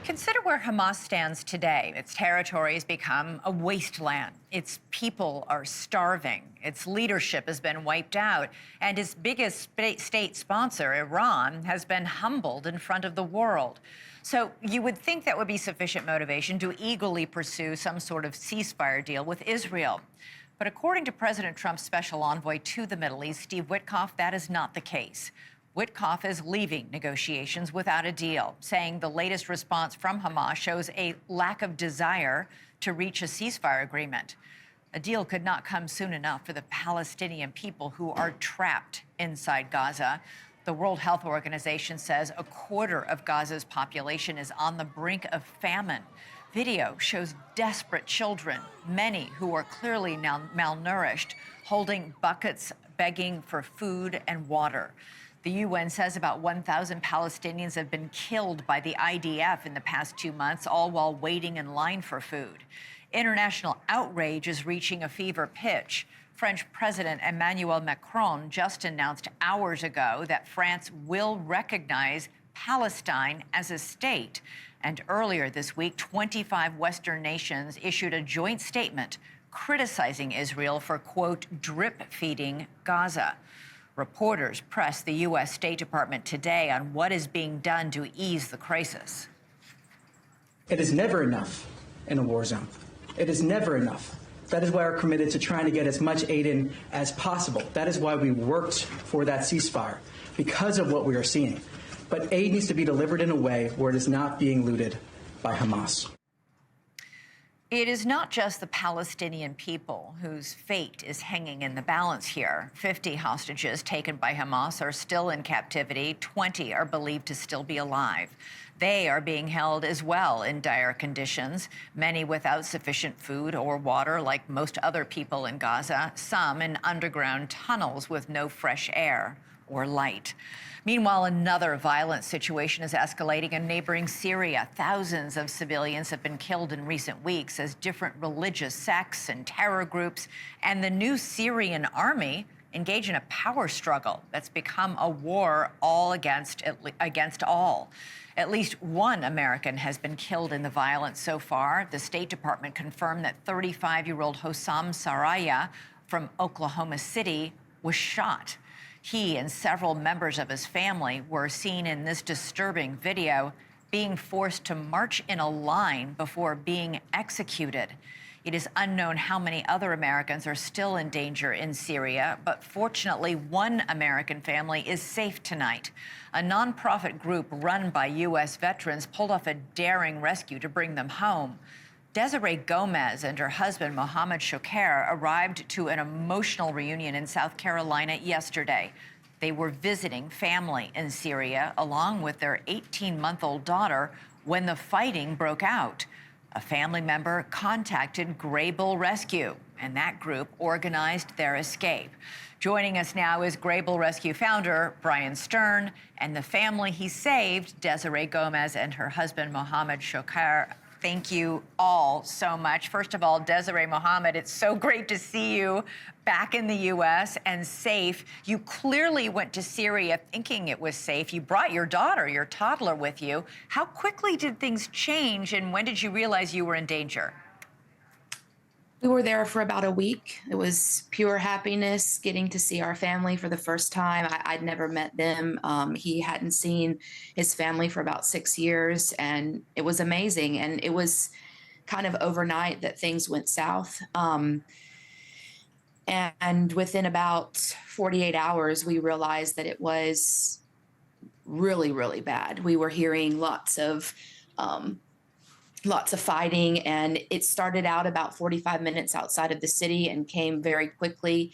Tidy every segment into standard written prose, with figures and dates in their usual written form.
Consider where Hamas stands today. Its territory has become a wasteland. Its people are starving. Its leadership has been wiped out. And its biggest state sponsor, Iran, has been humbled in front of the world. So you would think that would be sufficient motivation to eagerly pursue some sort of ceasefire deal with Israel. But according to President Trump's special envoy to the Middle East, Steve Witkoff, that is not the case. Witkoff is leaving negotiations without a deal, saying the latest response from Hamas shows a lack of desire to reach a ceasefire agreement. A deal could not come soon enough for the Palestinian people who are trapped inside Gaza. The World Health Organization says a quarter of Gaza's population is on the brink of famine. Video shows desperate children, many who are clearly now malnourished, holding buckets, begging for food and water. The UN says about 1,000 Palestinians have been killed by the IDF in the past 2 months, all while waiting in line for food. International outrage is reaching a fever pitch. French President Emmanuel Macron just announced hours ago that France will recognize Palestine as a state. And earlier this week, 25 Western nations issued a joint statement criticizing Israel for, quote, drip-feeding Gaza. Reporters pressed the U.S. State Department today on what is being done to ease the crisis. It is never enough in a war zone. It is never enough. That is why we're committed to trying to get as much aid in as possible. That is why we worked for that ceasefire, because of what we are seeing. But aid needs to be delivered in a way where it is not being looted by Hamas. It is not just the Palestinian people whose fate is hanging in the balance here. 50 hostages taken by Hamas are still in captivity. 20 are believed to still be alive. They are being held as well in dire conditions, many without sufficient food or water, like most other people in Gaza, some in underground tunnels with no fresh air or light. Meanwhile, another violent situation is escalating in neighboring Syria. Thousands of civilians have been killed in recent weeks as different religious sects and terror groups and the new Syrian army engage in a power struggle that's become a war all against all. At least one American has been killed in the violence so far. The State Department confirmed that 35-year-old Hossam Saraya from Oklahoma City was shot. He and several members of his family were seen in this disturbing video being forced to march in a line before being executed. It is unknown how many other Americans are still in danger in Syria, but fortunately, one American family is safe tonight. A nonprofit group run by U.S. veterans pulled off a daring rescue to bring them home. Desiree Gomez and her husband, Mohammed Shokair, arrived to an emotional reunion in South Carolina yesterday. They were visiting family in Syria, along with their 18-month-old daughter, when the fighting broke out. A family member contacted Graybull Rescue, and that group organized their escape. Joining us now is Graybull Rescue founder Brian Stern, and the family he saved, Desiree Gomez and her husband, Mohammed Shokair. Thank you all so much. First of all, Desiree, Mohammed, it's so great to see you back in the U.S. and safe. You clearly went to Syria thinking it was safe. You brought your daughter, your toddler, with you. How quickly did things change, and when did you realize you were in danger? We were there for about a week. It was pure happiness getting to see our family for the first time. I'd never met them. He hadn't seen his family for about 6 years, and it was amazing. And it was kind of overnight that things went south. And within about 48 hours, we realized that it was really, really bad. We were hearing lots of fighting, and it started out about 45 minutes outside of the city and came very quickly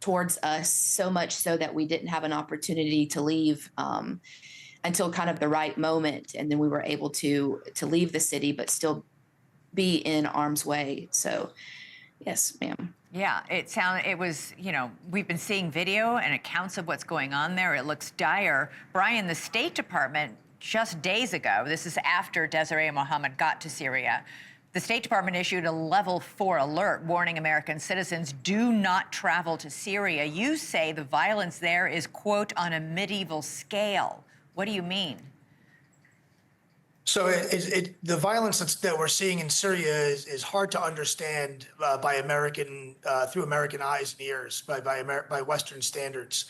towards us, so much so that we didn't have an opportunity to leave until kind of the right moment. And then we were able to leave the city, but still be in harm's way. So, yes, ma'am. Yeah, it was, we've been seeing video and accounts of what's going on there. It looks dire. Brian, the State Department just days ago, this is after Desiree and Mohammed got to Syria, the State Department issued a level 4 alert warning American citizens do not travel to Syria. You say the violence there is, quote, on a medieval scale. What do you mean? So the violence that we're seeing in Syria is hard to understand by through American eyes and ears, by Western standards.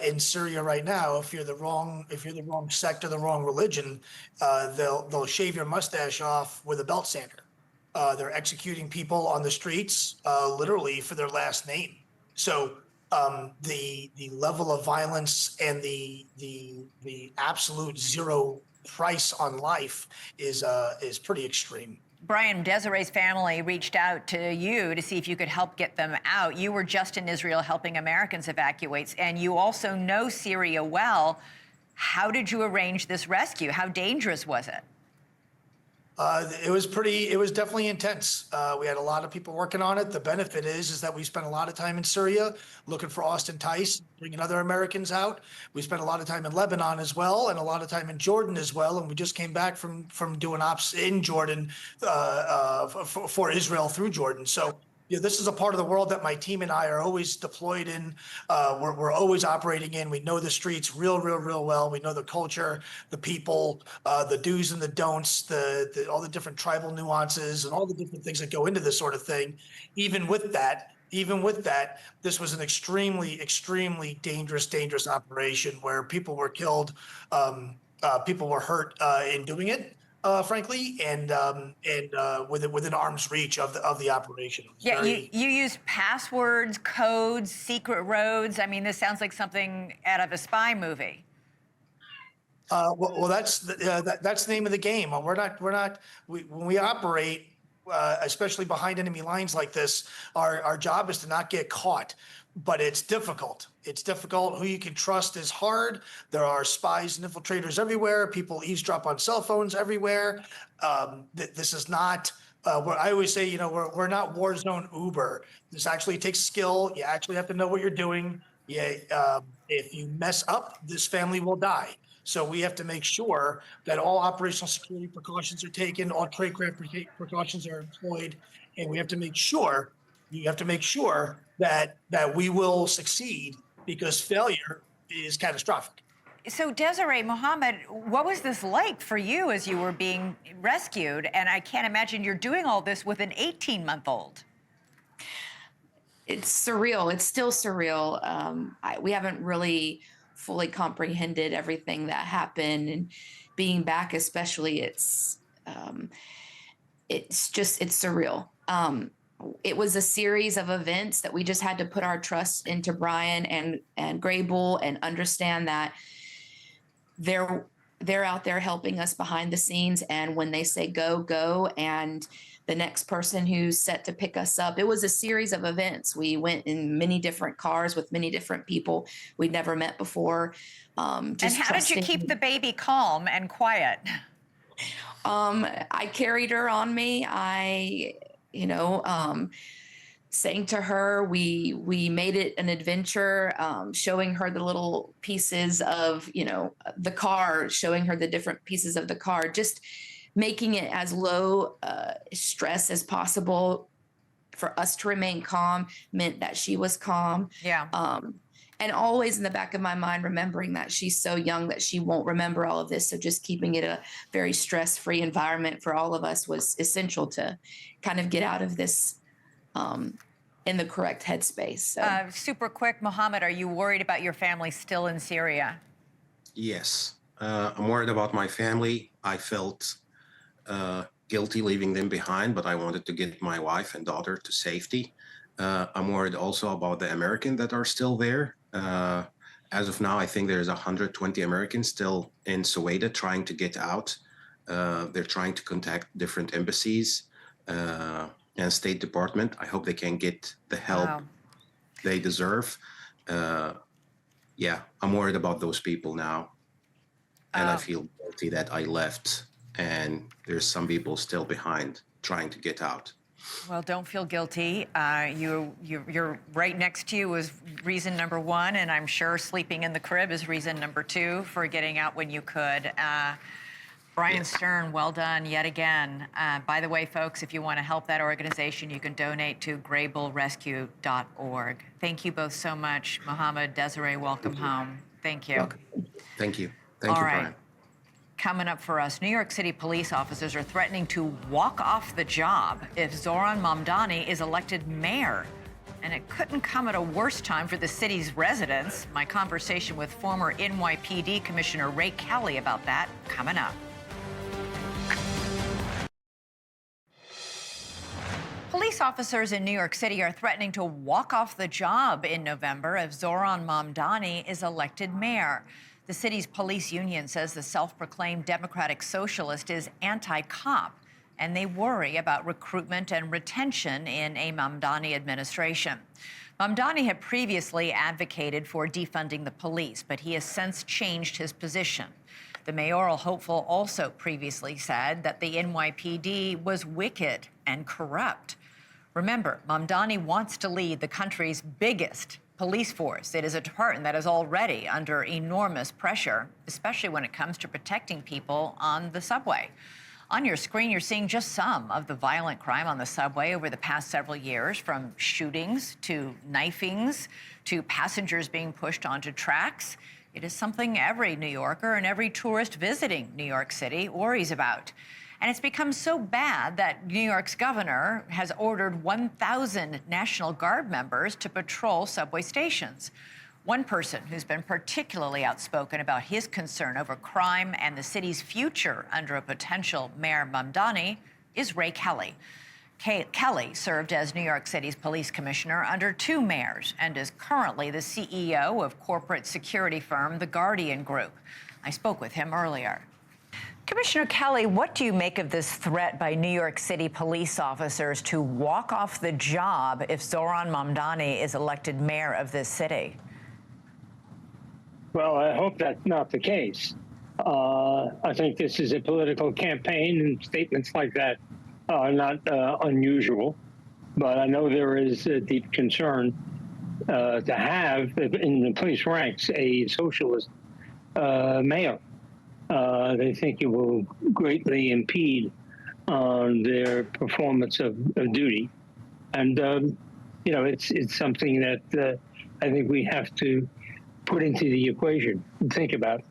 In Syria right now, if you're the wrong sect or the wrong religion, they'll shave your mustache off with a belt sander. They're executing people on the streets, literally for their last name. So the level of violence and the absolute zero price on life is pretty extreme. Brian, Desiree's family reached out to you to see if you could help get them out. You were just in Israel helping Americans evacuate, and you also know Syria well. How did you arrange this rescue? How dangerous was it? It was definitely intense. We had a lot of people working on it. The benefit is that we spent a lot of time in Syria looking for Austin Tice, bringing other Americans out. We spent a lot of time in Lebanon as well, and a lot of time in Jordan as well. And we just came back from doing ops in Jordan for Israel through Jordan. So this is a part of the world that my team and I are always deployed in. We're always operating in. We know the streets real well. We know the culture, the people, the do's and the don'ts, all the different tribal nuances and all the different things that go into this sort of thing. Even with that, this was an extremely dangerous operation where people were killed, people were hurt in doing it. Frankly, and within arm's reach of the operation. Yeah, you used passwords, codes, secret roads. I mean, this sounds like something out of a spy movie. Well, that's the name of the game. When we operate, especially behind enemy lines like this, our job is to not get caught. But it's difficult. Who you can trust is hard. There are spies and infiltrators everywhere. People eavesdrop on cell phones everywhere. This is not, I always say, we're not war zone Uber. This actually takes skill. You actually have to know what you're doing. If you mess up, this family will die. So we have to make sure that all operational security precautions are taken, all tradecraft precautions are employed, and we have to make sure that we will succeed, because failure is catastrophic. So Desiree, Mohammed, what was this like for you as you were being rescued? And I can't imagine you're doing all this with an 18-month-old. It's surreal. It's still surreal. We haven't really fully comprehended everything that happened, and being back, especially, it's surreal. It was a series of events that we just had to put our trust into Brian and Grable and understand that they're out there helping us behind the scenes. And when they say go, go, and the next person who's set to pick us up, it was a series of events. We went in many different cars with many different people we'd never met before. And how did you keep the baby calm and quiet? I carried her on me. Saying to her, we made it an adventure, showing her the little pieces of, the car, showing her the different pieces of the car, just making it as low stress as possible for us to remain calm meant that she was calm. Yeah. And always in the back of my mind, remembering that she's so young that she won't remember all of this. So just keeping it a very stress-free environment for all of us was essential to kind of get out of this in the correct headspace. So. Super quick, Mohammed, are you worried about your family still in Syria? Yes, I'm worried about my family. I felt guilty leaving them behind, but I wanted to get my wife and daughter to safety. I'm worried also about the Americans that are still there. As of now, I think there's 120 Americans still in Soweto trying to get out. They're trying to contact different embassies and State Department. I hope they can get the help they deserve. Yeah, I'm worried about those people now. And I feel guilty that I left and there's some people still behind trying to get out. Well, don't feel guilty. You're right next to you was reason number one, and I'm sure sleeping in the crib is reason number two for getting out when you could. Brian Stern, well done yet again. By the way, folks, if you want to help that organization, you can donate to grablerescue.org. Thank you both so much. Mohammed, Desiree, welcome home. Thank you. Welcome. Thank you. Thank you, Brian. Coming up for us, New York City police officers are threatening to walk off the job if Zoran Mamdani is elected mayor. And it couldn't come at a worse time for the city's residents. My conversation with former NYPD Commissioner Ray Kelly about that coming up. Police officers in New York City are threatening to walk off the job in November if Zoran Mamdani is elected mayor. The city's police union says the self-proclaimed Democratic Socialist is anti-cop, and they worry about recruitment and retention in a Mamdani administration. Mamdani had previously advocated for defunding the police, but he has since changed his position. The mayoral hopeful also previously said that the NYPD was wicked and corrupt. Remember, Mamdani wants to lead the country's biggest police force. It is a department that is already under enormous pressure, especially when it comes to protecting people on the subway. On your screen, you're seeing just some of the violent crime on the subway over the past several years, from shootings to knifings to passengers being pushed onto tracks. It is something every New Yorker and every tourist visiting New York City worries about. And it's become so bad that New York's governor has ordered 1,000 National Guard members to patrol subway stations. One person who's been particularly outspoken about his concern over crime and the city's future under a potential Mayor Mamdani is Ray Kelly. Kelly served as New York City's police commissioner under 2 mayors and is currently the CEO of corporate security firm The Guardian Group. I spoke with him earlier. Commissioner Kelly, what do you make of this threat by New York City police officers to walk off the job if Zoran Mamdani is elected mayor of this city? Well, I hope that's not the case. I think this is a political campaign, and statements like that are not unusual. But I know there is a deep concern to have in the police ranks a socialist mayor. They think it will greatly impede on their performance of duty. And, you know, it's something that I think we have to put into the equation and think about.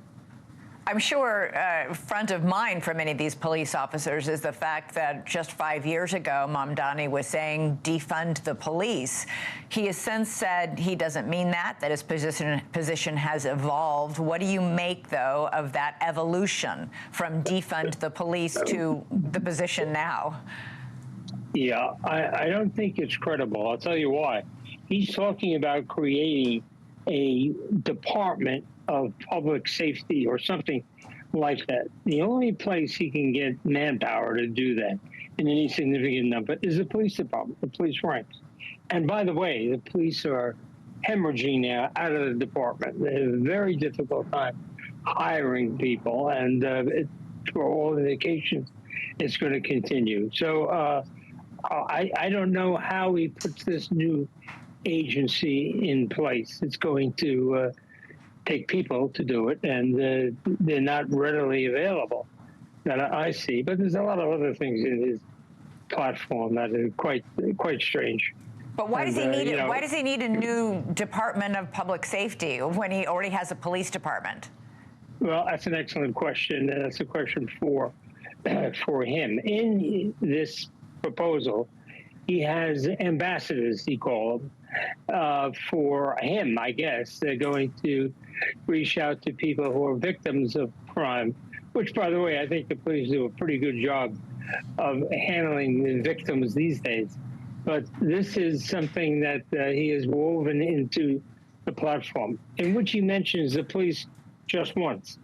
I'm sure front of mind for many of these police officers is the fact that just 5 years ago, Mamdani was saying defund the police. He has since said he doesn't mean that his position has evolved. What do you make, though, of that evolution from defund the police to the position now? Yeah, I don't think it's credible. I'll tell you why. He's talking about creating a department of public safety or something like that. The only place he can get manpower to do that in any significant number is the police department, the police ranks. And by the way, the police are hemorrhaging now out of the department. They have a very difficult time hiring people, and for all indications, it's going to continue. So I don't know how he puts this new agency in place. It's going to take people to do it, and they're not readily available that I see. But there's a lot of other things in his platform that are quite strange. But why does he need why does he need a new Department of Public Safety when he already has a police department? Well, that's an excellent question. That's a question for him. In this proposal, he has ambassadors, he called them, for him, I guess. They're going to reach out to people who are victims of crime, which, by the way, I think the police do a pretty good job of handling the victims these days. But this is something that he has woven into the platform, in which he mentions the police just once.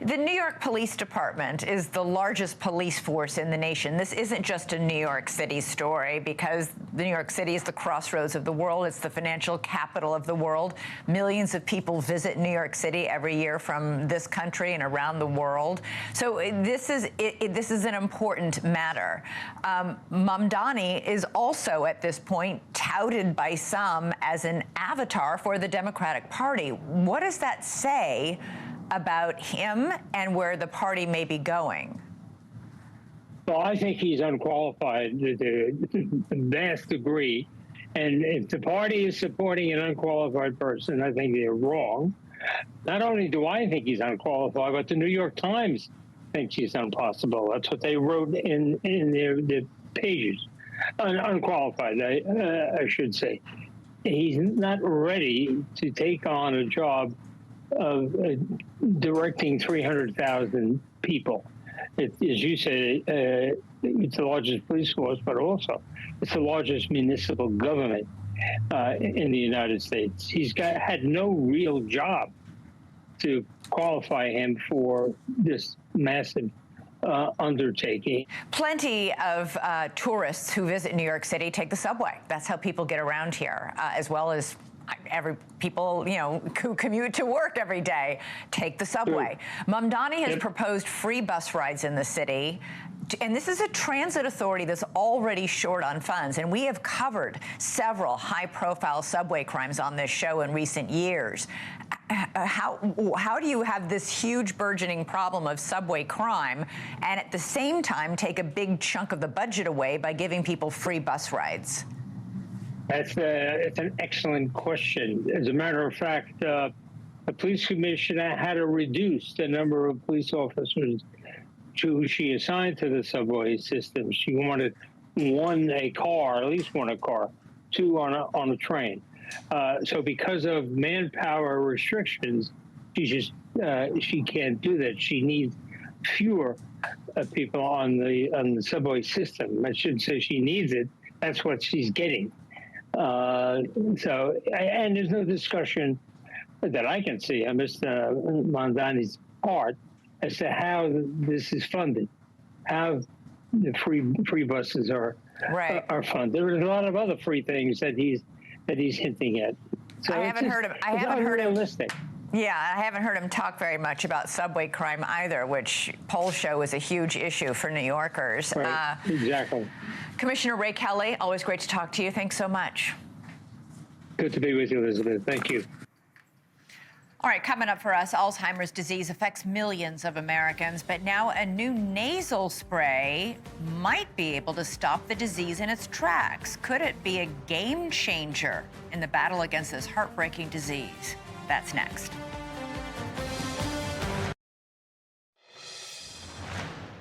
The New York Police Department is the largest police force in the nation. This isn't just a New York City story, because New York City is the crossroads of the world. It's the financial capital of the world. Millions of people visit New York City every year from this country and around the world. So this is an important matter. Mamdani is also, at this point, touted by some as an avatar for the Democratic Party. What does that say about him and where the party may be going? Well, I think he's unqualified to a vast degree. And if the party is supporting an unqualified person, I think they're wrong. Not only do I think he's unqualified, but the New York Times thinks he's impossible. That's what they wrote in their pages. Unqualified, I should say. He's not ready to take on a job of directing 300,000 people. As you say, it's the largest police force, but also it's the largest municipal government in the United States. He's had no real job to qualify him for this massive undertaking. Plenty of tourists who visit New York City take the subway. That's how people get around here, as well as people, who commute to work every day take the subway. Mamdani has proposed free bus rides in the city. And this is a transit authority that's already short on funds. And we have covered several high-profile subway crimes on this show in recent years. How do you have this huge burgeoning problem of subway crime and at the same time take a big chunk of the budget away by giving people free bus rides? It's an excellent question. As a matter of fact, the police commissioner had to reduce the number of police officers who she assigned to the subway system. She wanted at least one a car, two on a train. So because of manpower restrictions, she can't do that. She needs fewer people on the subway system. I shouldn't say she needs it. That's what she's getting. And there's no discussion that I can see on Mr. Mamdani's part as to how this is funded, how the free buses are funded. There's a lot of other free things that he's hinting at. So I haven't heard him. Yeah, I haven't heard him talk very much about subway crime either, which polls show is a huge issue for New Yorkers. Right, exactly. Commissioner Ray Kelly, always great to talk to you. Thanks so much. Good to be with you, Elizabeth. Thank you. All right, coming up for us, Alzheimer's disease affects millions of Americans, but now a new nasal spray might be able to stop the disease in its tracks. Could it be a game changer in the battle against this heartbreaking disease? That's next.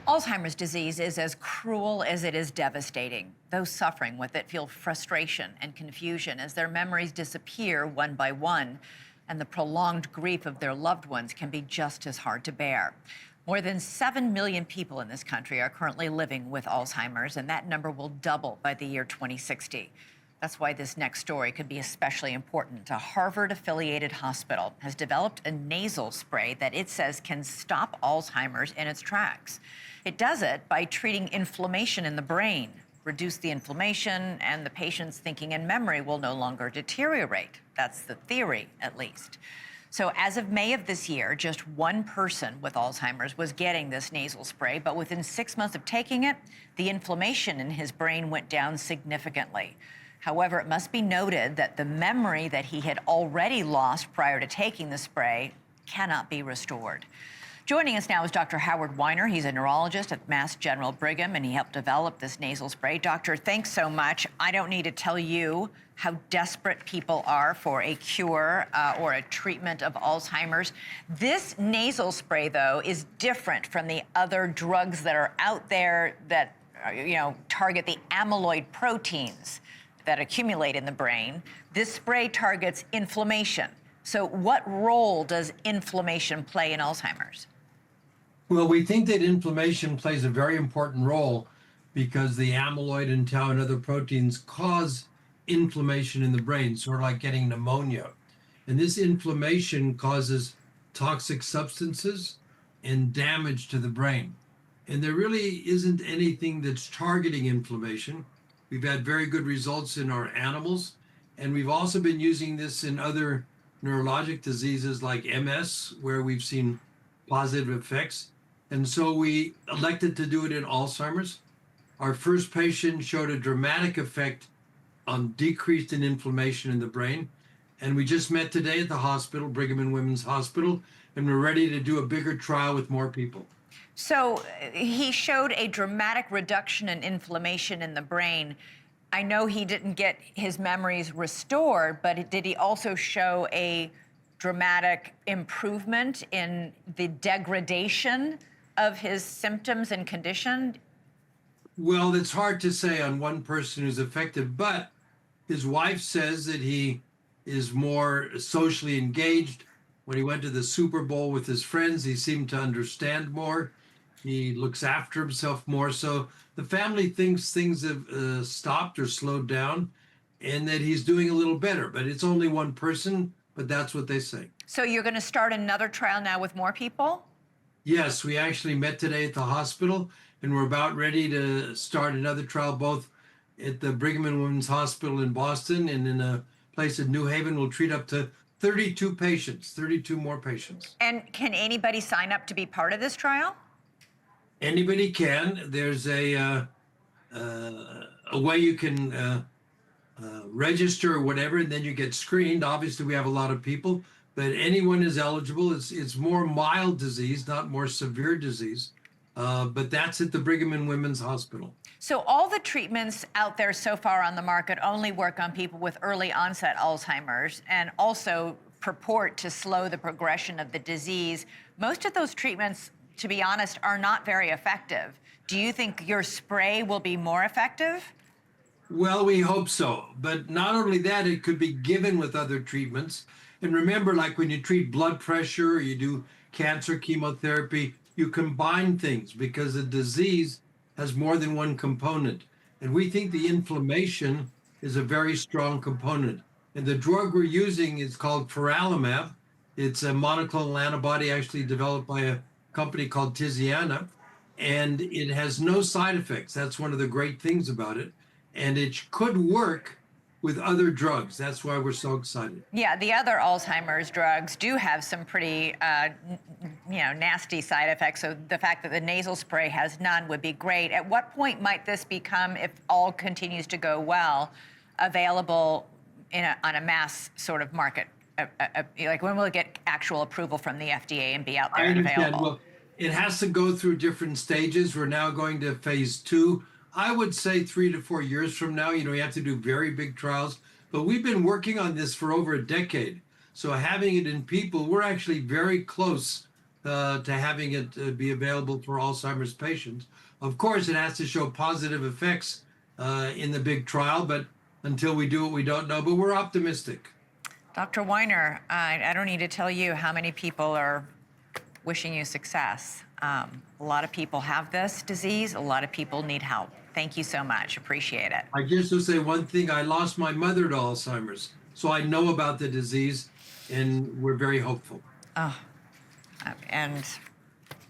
Alzheimer's disease is as cruel as it is devastating. Those suffering with it feel frustration and confusion as their memories disappear one by one, and the prolonged grief of their loved ones can be just as hard to bear. More than 7 million people in this country are currently living with Alzheimer's, and that number will double by the year 2060. That's why this next story could be especially important. A Harvard-affiliated hospital has developed a nasal spray that it says can stop Alzheimer's in its tracks. It does it by treating inflammation in the brain. Reduce the inflammation, and the patient's thinking and memory will no longer deteriorate. That's the theory, at least. So as of May of this year, just one person with Alzheimer's was getting this nasal spray, but within 6 months of taking it, the inflammation in his brain went down significantly. However, it must be noted that the memory that he had already lost prior to taking the spray cannot be restored. Joining us now is Dr. Howard Weiner. He's a neurologist at Mass General Brigham, and he helped develop this nasal spray. Doctor, thanks so much. I don't need to tell you how desperate people are for a cure or a treatment of Alzheimer's. This nasal spray, though, is different from the other drugs that are out there that, target the amyloid proteins that accumulate in the brain. This spray targets inflammation. So what role does inflammation play in Alzheimer's? Well, we think that inflammation plays a very important role because the amyloid and tau and other proteins cause inflammation in the brain, sort of like getting pneumonia. And this inflammation causes toxic substances and damage to the brain. And there really isn't anything that's targeting inflammation. We've had very good results in our animals, and we've also been using this in other neurologic diseases like MS, where we've seen positive effects. And so we elected to do it in Alzheimer's. Our first patient showed a dramatic effect on decreased in inflammation in the brain. And we just met today at the hospital, Brigham and Women's Hospital, and we're ready to do a bigger trial with more people. So he showed a dramatic reduction in inflammation in the brain. I know he didn't get his memories restored, but did he also show a dramatic improvement in the degradation of his symptoms and condition? Well, it's hard to say on one person who's affected, but his wife says that he is more socially engaged. When he went to the Super Bowl with his friends, he seemed to understand more. He looks after himself more. So the family thinks things have stopped or slowed down and that he's doing a little better. But it's only one person, but that's what they say. So you're going to start another trial now with more people? Yes, we actually met today at the hospital, and we're about ready to start another trial, both at the Brigham and Women's Hospital in Boston and in a place in New Haven. We'll treat up to 32 patients, 32 more patients. And can anybody sign up to be part of this trial? Anybody can. There's a way you can register or whatever, and then you get screened. Obviously, we have a lot of people, but anyone is eligible. It's more mild disease, not more severe disease. But that's at the Brigham and Women's Hospital. So all the treatments out there so far on the market only work on people with early onset Alzheimer's and also purport to slow the progression of the disease. Most of those treatments, to be honest, are not very effective. Do you think your spray will be more effective? Well, we hope so. But not only that, it could be given with other treatments. And remember, like when you treat blood pressure, or you do cancer chemotherapy, you combine things because the disease has more than one component. And we think the inflammation is a very strong component. And the drug we're using is called Firalimab. It's a monoclonal antibody actually developed by a company called Tiziana, and it has no side effects. That's one of the great things about it. And it could work with other drugs. That's why we're so excited. Yeah, the other Alzheimer's drugs do have some pretty, nasty side effects. So the fact that the nasal spray has none would be great. At what point might this become, if all continues to go well, available on a mass sort of market? Like when will it get actual approval from the FDA and be out there and available? Well, it has to go through different stages. We're now going to phase 2. I would say 3 to 4 years from now. You have to do very big trials, but we've been working on this for over a decade. So having it in people, we're actually very close to having it be available for Alzheimer's patients. Of course, it has to show positive effects in the big trial, but until we do it, we don't know, but we're optimistic. Dr. Weiner, I don't need to tell you how many people are wishing you success. A lot of people have this disease. A lot of people need help. Thank you so much. Appreciate it. I just will say one thing. I lost my mother to Alzheimer's, so I know about the disease, and we're very hopeful. Oh, and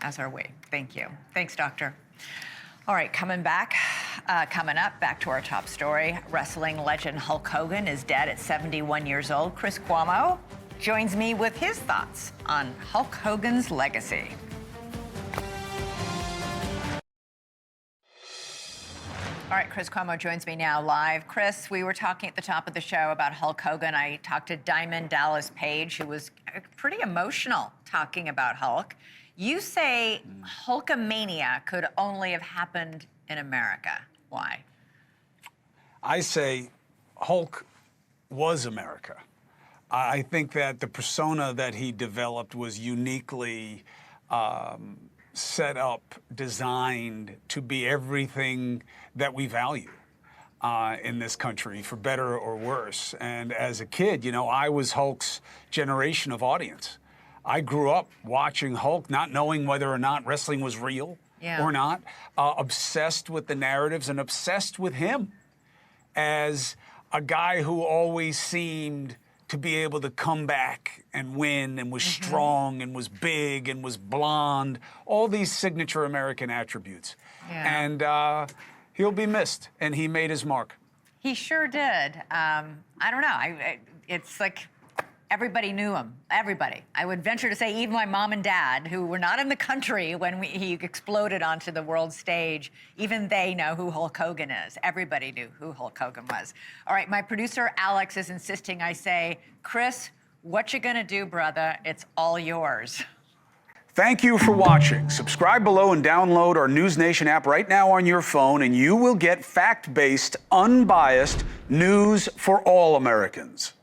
as are we. Thank you. Thanks, doctor. All right, coming up, back to our top story. Wrestling legend Hulk Hogan is dead at 71 years old. Chris Cuomo joins me with his thoughts on Hulk Hogan's legacy. All right, Chris Cuomo joins me now live. Chris, we were talking at the top of the show about Hulk Hogan. I talked to Diamond Dallas Page, who was pretty emotional talking about Hulk. You say Hulkamania could only have happened in America. Why? I say Hulk was America. I think that the persona that he developed was uniquely set up, designed to be everything that we value in this country, for better or worse. And as a kid, I was Hulk's generation of audience. I grew up watching Hulk, not knowing whether or not wrestling was real or not, obsessed with the narratives and obsessed with him as a guy who always seemed to be able to come back and win and was strong and was big and was blonde, all these signature American attributes. And he'll be missed, and he made his mark. He sure did. I don't know. It's like everybody knew him. Everybody. I would venture to say even my mom and dad, who were not in the country when he exploded onto the world stage, even they know who Hulk Hogan is. Everybody knew who Hulk Hogan was. All right, my producer, Alex, is insisting I say, Chris, what you gonna do, brother? It's all yours. Thank you for watching. Subscribe below and download our NewsNation app right now on your phone, and you will get fact-based, unbiased news for all Americans.